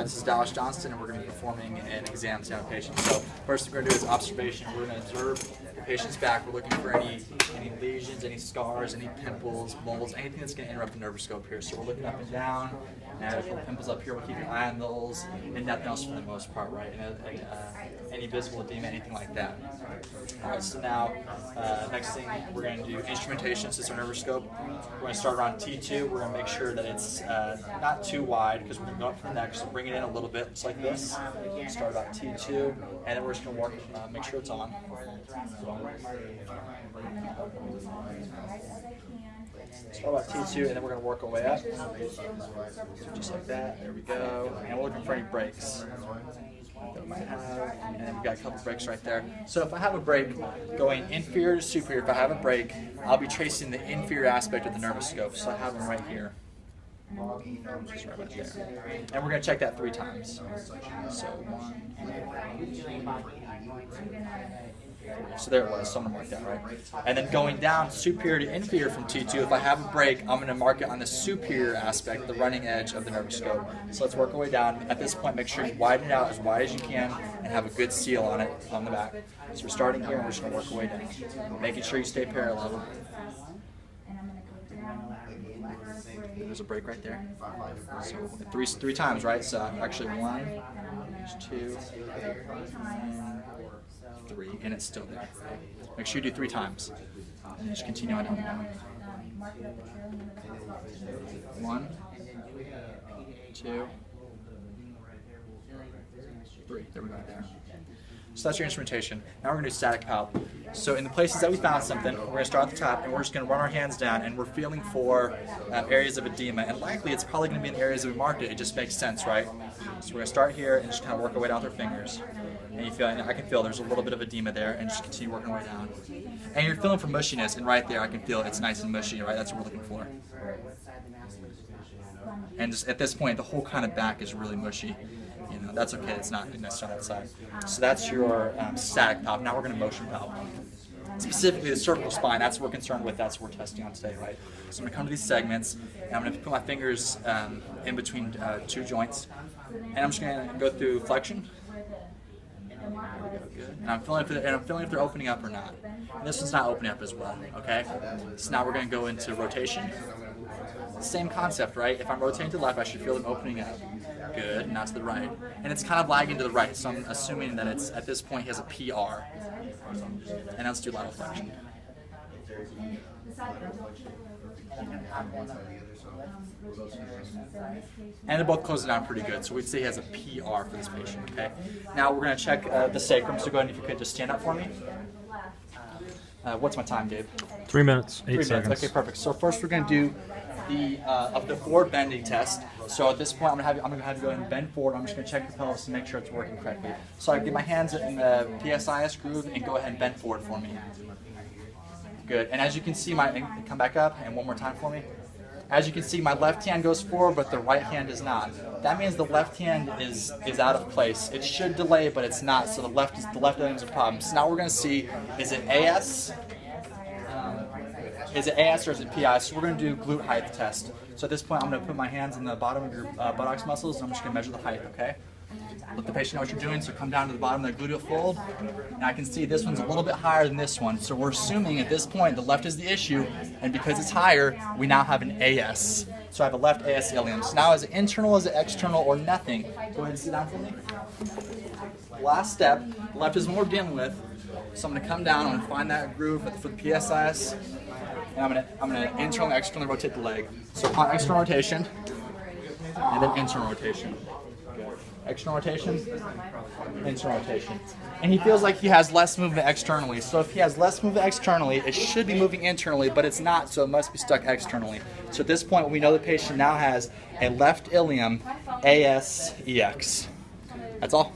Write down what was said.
This is Johnston, and we're going to be performing an exam today on a patient. So first we're going to do is observation. We're going to observe the patient's back. We're looking for any lesions, any scars, any pimples, moles, anything that's going to interrupt the nervous scope here. So we're looking up and down. And a couple pimples up here. We'll keep your eye on those, and nothing else for the most part, right? And any visible edema, anything like that. All right. So now, next thing we're going to do instrumentation. So it's our nervous scope. We're going to start around T2. We're going to make sure that it's not too wide because we're going to go up from the neck. So bring it in a little bit, just like this. Start about T2, and then we're just going to work. Make sure it's on. Start about T2, and then we're going to work our way up. Just like that. There we go. And we're looking for any breaks that we might have. And then we've got a couple breaks right there. So if I have a break going inferior to superior, if I have a break, I'll be tracing the inferior aspect of the nervous scope. So I have them right here. Just right about there. And we're going to check that 3 times. So 1, so there it was, something like that, right? And then going down superior to inferior from T2, if I have a break, I'm going to mark it on the superior aspect, the running edge of the nervous scope. So let's work our way down. At this point, make sure you widen it out as wide as you can and have a good seal on it on the back. So we're starting here and we're just going to work our way down, making sure you stay parallel. There's a break right there. So three times, right? So actually 1, 2, 3, and it's still there. Make sure you do 3 times, and just continue on down. 1, 2, 3. There we go. There. So that's your instrumentation. Now we're going to do static palp. So in the places that we found something, we're going to start at the top, and we're just going to run our hands down, and we're feeling for areas of edema. And likely it's probably going to be in areas that we marked it. It just makes sense, right? So we're going to start here and just kind of work our way down with our fingers. And you feel, and I can feel there's a little bit of edema there, and just continue working our way down. And you're feeling for mushiness, and right there I can feel it's nice and mushy, right? That's what we're looking for. And just at this point, the whole kind of back is really mushy. You know, that's okay. It's not necessarily that side. So that's your static palp. Now we're going to motion palp. Specifically the cervical spine, that's what we're concerned with, that's what we're testing on today, right? So I'm going to come to these segments, and I'm going to put my fingers in between 2 joints, and I'm just going to go through flexion. There we go, good. And I'm feeling if they're opening up or not. And this one's not opening up as well, okay? So now we're going to go into rotation. Same concept, right? If I'm rotating to the left, I should feel them opening up. Good, not to the right. And it's kind of lagging to the right, so I'm assuming that it's, at this point, he has a PR. And let's do lateral flexion. And they're both closing down pretty good, so we'd say he has a PR for this patient, okay? Now we're going to check the sacrum, so go ahead and if you could just stand up for me. What's my time, Gabe? 3 minutes, 8 3 seconds. minutes, okay, perfect. So first we're going to do the forward bending test. So at this point, I'm going to have you go ahead and bend forward. I'm just going to check the pelvis and make sure it's working correctly. So I get my hands in the PSIS groove and go ahead and bend forward for me. Good. And as you can see, come back up and one more time for me. As you can see, my left hand goes forward, but the right hand is not. That means the left hand is out of place. It should delay, but it's not. So the left hand is a problem. So now we're going to see, is it AS? Is it AS or is it PI? So we're going to do glute height test. So at this point, I'm going to put my hands in the bottom of your buttocks muscles, and I'm just going to measure the height, okay? Let the patient know what you're doing, so come down to the bottom of the gluteal fold, and I can see this one's a little bit higher than this one. So we're assuming at this point the left is the issue, and because it's higher, we now have an AS. So I have a left AS ilium. So now is it internal, is it external, or nothing? Go ahead and sit down for me. Last step, the left is what we're dealing with. So I'm going to come down, I'm going to find that groove for the PSIS. And I'm gonna internally, externally rotate the leg. So upon external rotation, and then internal rotation. Good. External rotation, internal rotation. And he feels like he has less movement externally. So if he has less movement externally, it should be moving internally, but it's not, so it must be stuck externally. So at this point, we know the patient now has a left ilium AS-EX. That's all.